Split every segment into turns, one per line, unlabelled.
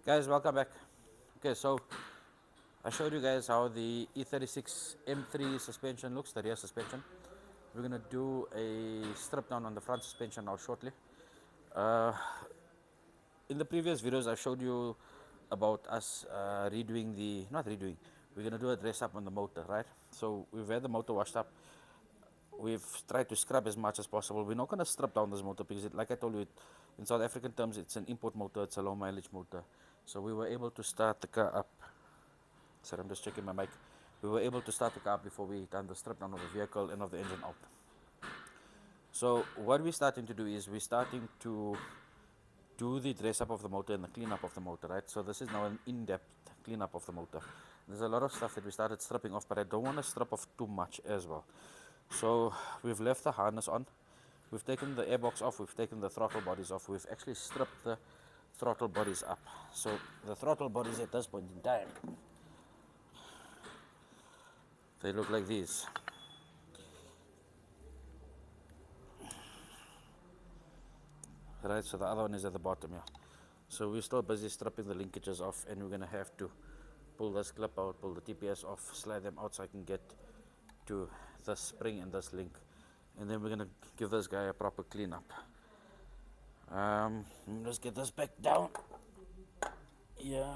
Guys, welcome back. Okay, so I showed you guys how the E36 M3 suspension looks, the rear suspension. We're gonna do a strip down on the front suspension now shortly. Uh, in the previous videos, I showed you about us redoing the, not redoing, we're gonna do a dress up on the motor, right? So we've had the motor washed up. We've tried to scrub as much as possible. We're not gonna strip down this motor because, like I told you, in South African terms, it's an import motor, it's a low mileage motor. So we were able to start the car up. Sorry, I'm just checking my mic. We were able to start the car before we done the strip down of the vehicle and of the engine out. So what we're starting to do is we're starting to do the dress up of the motor and the clean up of the motor, right? So this is now an in-depth clean up of the motor. There's a lot of stuff that we started stripping off, but I don't want to strip off too much as well. So we've left the harness on. We've taken the airbox off. We've taken the throttle bodies off. We've actually stripped the throttle bodies up. So the throttle bodies at this point in time, they look like these. Right, so the other one is at the bottom here. So we're still busy stripping the linkages off, and we're gonna have to pull this clip out, pull the TPS off, slide them out so I can get to this spring and this link, and then we're gonna give this guy a proper clean up. Let's get this back down. Yeah.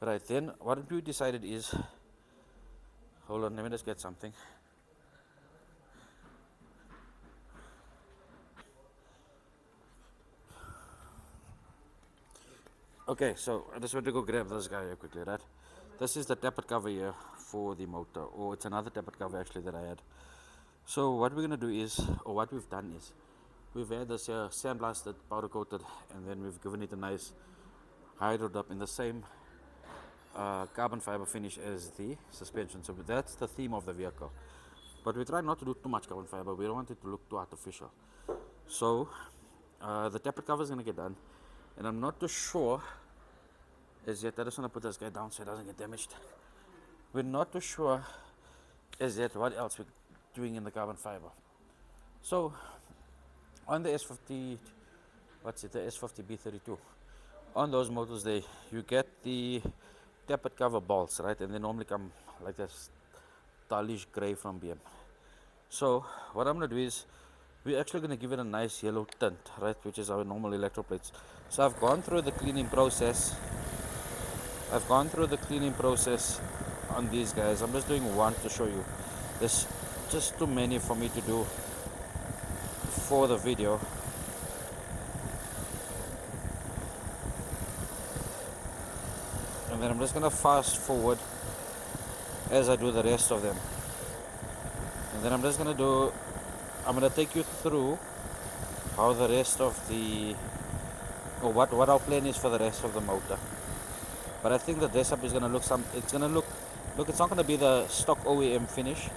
Right, then what we decided is, hold on, let me just get something. Okay, so I just want to go grab this guy here quickly, right? This is the tappet cover here for the motor, or it's another tappet cover actually that I had. So what we're gonna do is, or what we've done is, we've had this here sandblasted, powder coated, and then we've given it a nice hydroed up in the same carbon fiber finish as the suspension. So that's the theme of the vehicle. But we try not to do too much carbon fiber. We don't want it to look too artificial. So the tappet cover is gonna get done, and I'm not too sure as yet. I just want to put this guy down so it doesn't get damaged. We're not too sure as yet what else we're doing in the carbon fiber. So on the S50, what's it, the S50 B32, on those motors there, you get the tappet cover bolts, right? And they normally come like this stylish grey from BM. So what I'm going to do is, we're actually going to give it a nice yellow tint, right, which is our normal electroplates. So I've gone through the cleaning process. On these guys. I'm just doing one to show you. There's just too many for me to do for the video. And then I'm just going to fast forward as I do the rest of them. And then I'm going to take you through how the rest of the, or what our plan is for the rest of the motor. But I think the dress up is going to look it's not going to be the stock OEM finish.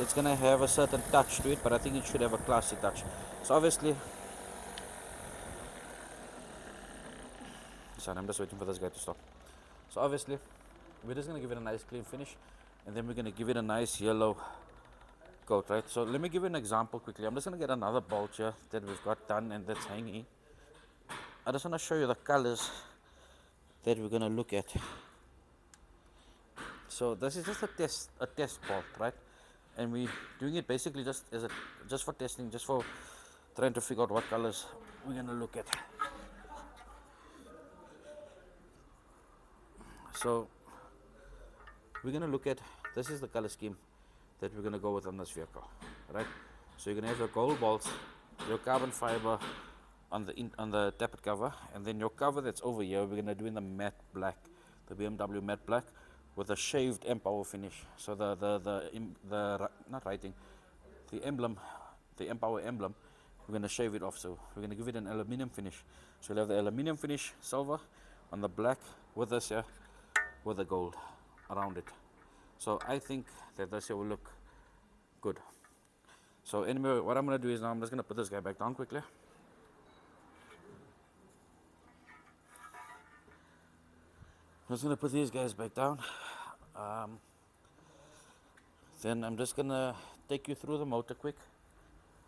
It's going to have a certain touch to it, but I think it should have a classy touch. So obviously, sorry, I'm just waiting for this guy to stop. So obviously, we're just going to give it a nice clean finish, and then we're going to give it a nice yellow coat, right? So let me give you an example quickly. I'm just going to get another bolt here that we've got done and that's hanging. I just want to show you the colors that we're going to look at. So this is just a test bolt, right? And we're doing it basically just for testing, just for trying to figure out what colors we're going to look at. So we're going to look at, this is the color scheme that we're going to go with on this vehicle, right? So you're going to have your gold bolts, your carbon fiber on the tappet cover, and then your cover that's over here we're going to do in the matte black, the BMW matte black, with a shaved Empower finish. So the not writing, the emblem, the Empower emblem, we're going to shave it off. So we're going to give it an aluminium finish. So we'll have the aluminium finish silver on the black with this here, with the gold around it. So I think that this here will look good. So anyway, what I'm going to do is now I'm just going to put this guy back down quickly. I'm just going to put these guys back down. Then I'm just going to take you through the motor quick.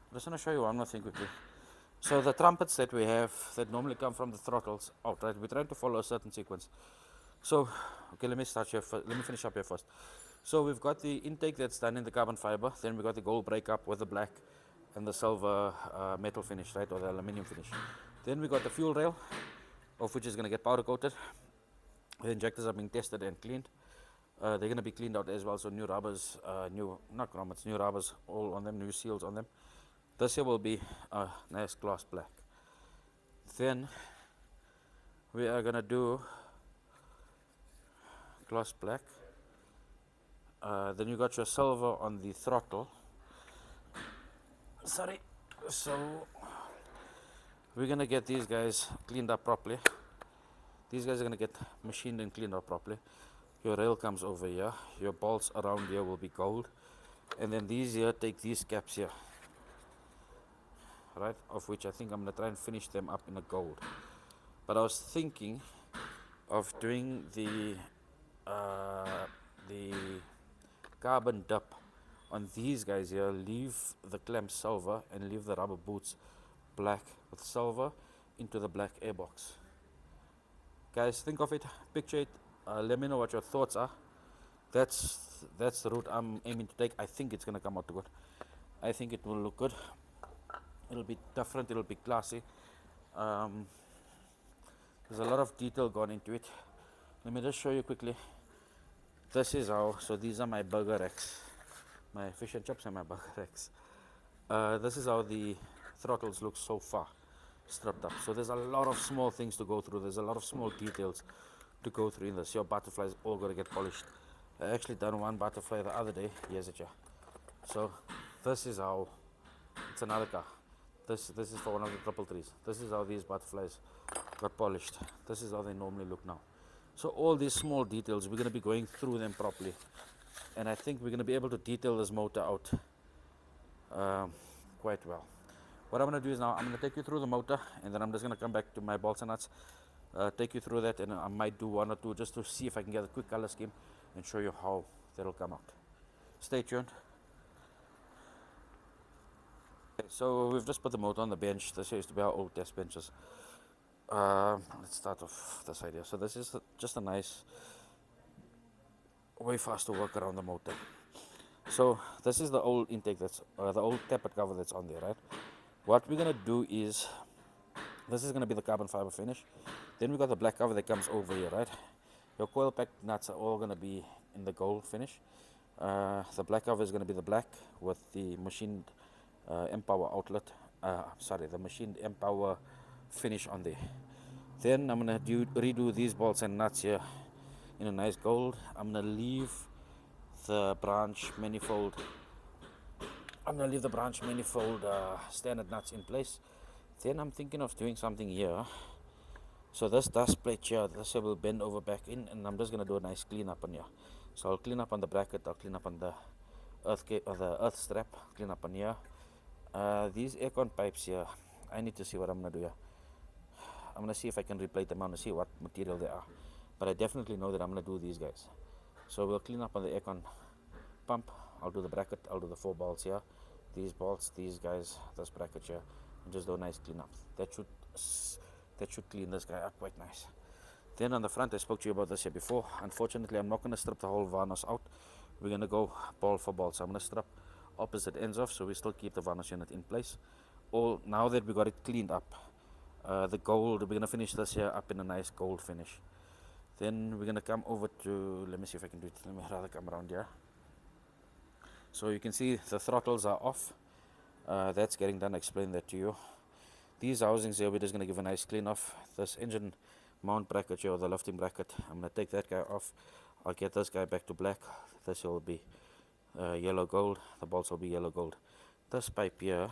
I'm just going to show you one more thing quickly. So the trumpets that we have that normally come from the throttles out, right? We're trying to follow a certain sequence. So, okay, let me start here. Let me finish up here first. So we've got the intake that's done in the carbon fiber. Then we got the gold breakup with the black and the silver metal finish, right, or the aluminium finish. Then we got the fuel rail, of which is going to get powder coated. The injectors are being tested and cleaned. They're going to be cleaned out as well. So new rubbers, not grommets, new rubbers all on them, new seals on them. This here will be nice gloss black. Then we are going to do gloss black. Then you got your silver on the throttle. Sorry. So we're going to get these guys cleaned up properly. These guys are going to get machined and cleaned up properly. Your rail comes over here. Your bolts around here will be gold. And then these here take these caps here. Right, of which I think I'm going to try and finish them up in a gold. But I was thinking of doing the carbon dip on these guys here, leave the clamp silver and leave the rubber boots black with silver into the black airbox. Guys, think of it, picture it, let me know what your thoughts are. That's the route I'm aiming to take. I think it's going to come out good. I think it will look good. It'll be different, it'll be classy. There's a lot of detail gone into it. Let me just show you quickly. This is how, so these are my burger racks. My fish and chips and my burger racks. This is how the throttles look so far, stripped up. So there's a lot of small things to go through. There's a lot of small details to go through in this. Your butterflies all got to get polished. I actually done one butterfly the other day. Here's it here. So this is how, it's another car. This is for one of the 333s. This is how these butterflies got polished. This is how they normally look now. So all these small details, we're going to be going through them properly. And I think we're going to be able to detail this motor out quite well. What I'm going to do is now, I'm going to take you through the motor, and then I'm just going to come back to my bolts and nuts, take you through that, and I might do one or two just to see if I can get a quick color scheme and show you how that'll come out. Stay tuned. Okay, so we've just put the motor on the bench. This used to be our old test benches. Let's start off this idea. So this is just a nice way for us to work around the motor. So this is the old intake, that's the old tappet cover that's on there, right? What we're gonna do is, this is gonna be the carbon fiber finish. Then we got the black cover that comes over here, right? Your coil pack nuts are all gonna be in the gold finish. The black cover is gonna be the black with the machined M-Power outlet. The machined M-Power finish on there. Then I'm gonna redo these bolts and nuts here in a nice gold. I'm gonna leave the branch manifold. Standard nuts in place. Then I'm thinking of doing something here. So this dust plate here, this will bend over back in, and I'm just gonna do a nice clean up on here. So I'll clean up on the bracket. I'll clean up on the earth strap. Clean up on here. These aircon pipes here, I need to see what I'm gonna do here. I'm gonna see if I can replate them. I'm gonna see what material they are, but I definitely know that I'm gonna do these guys. So we'll clean up on the aircon pump. I'll do the bracket. I'll do the 4 bolts here, these bolts, these guys, this bracket here, and just do a nice clean up. That should clean this guy up quite nice. Then on the front, I spoke to you about this here before. Unfortunately, I'm not going to strip the whole varnish out. We're going to go ball for ball. So I'm going to strip opposite ends off, so we still keep the varnish unit in place. All now that we got it cleaned up, the gold, we're going to finish this here up in a nice gold finish. Then we're going to come over to, let me see if I can do it. Let me rather come around here. So you can see the throttles are off. That's getting done. I explained that to you. These housings here, we're just going to give a nice clean off. This engine mount bracket here, or the lifting bracket, I'm going to take that guy off. I'll get this guy back to black. This will be yellow gold. The bolts will be yellow gold. This pipe here,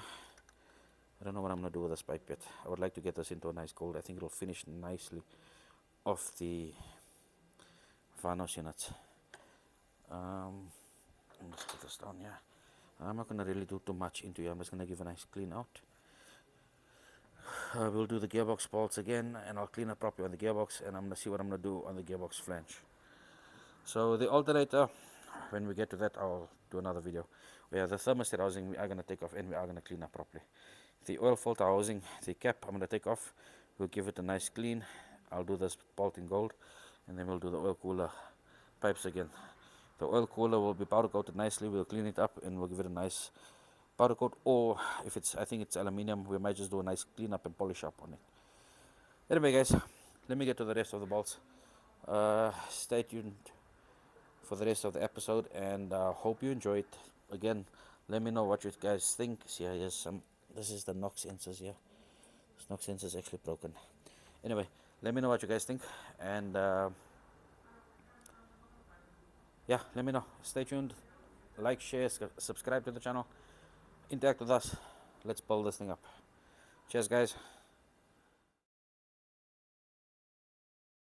I don't know what I'm going to do with this pipe yet. I would like to get this into a nice gold. I think it'll finish nicely off the varnish units. Let's put this down here. I'm not going to really do too much into here. I'm just going to give a nice clean out. We'll do the gearbox bolts again, and I'll clean up properly on the gearbox, and I'm going to see what I'm going to do on the gearbox flange. So the alternator, when we get to that, I'll do another video. The thermostat housing we are going to take off, and we are going to clean up properly. The oil filter housing, the cap, I'm going to take off. We'll give it a nice clean. I'll do this bolt in gold, and then we'll do the oil cooler pipes again. The oil cooler will be powder coated nicely. We'll clean it up and we'll give it a nice powder coat, or if it's, I think it's aluminium, we might just do a nice clean up and polish up on it. Anyway guys, let me get to the rest of the bolts. Stay tuned for the rest of the episode, and hope you enjoy it. Again, let me know what you guys think. See, here's some, this is the knock sensors here. This knock sensor is actually broken. Anyway, let me know what you guys think, and yeah, let me know. Stay tuned, like, share, subscribe to the channel, interact with us. Let's build this thing up. Cheers guys.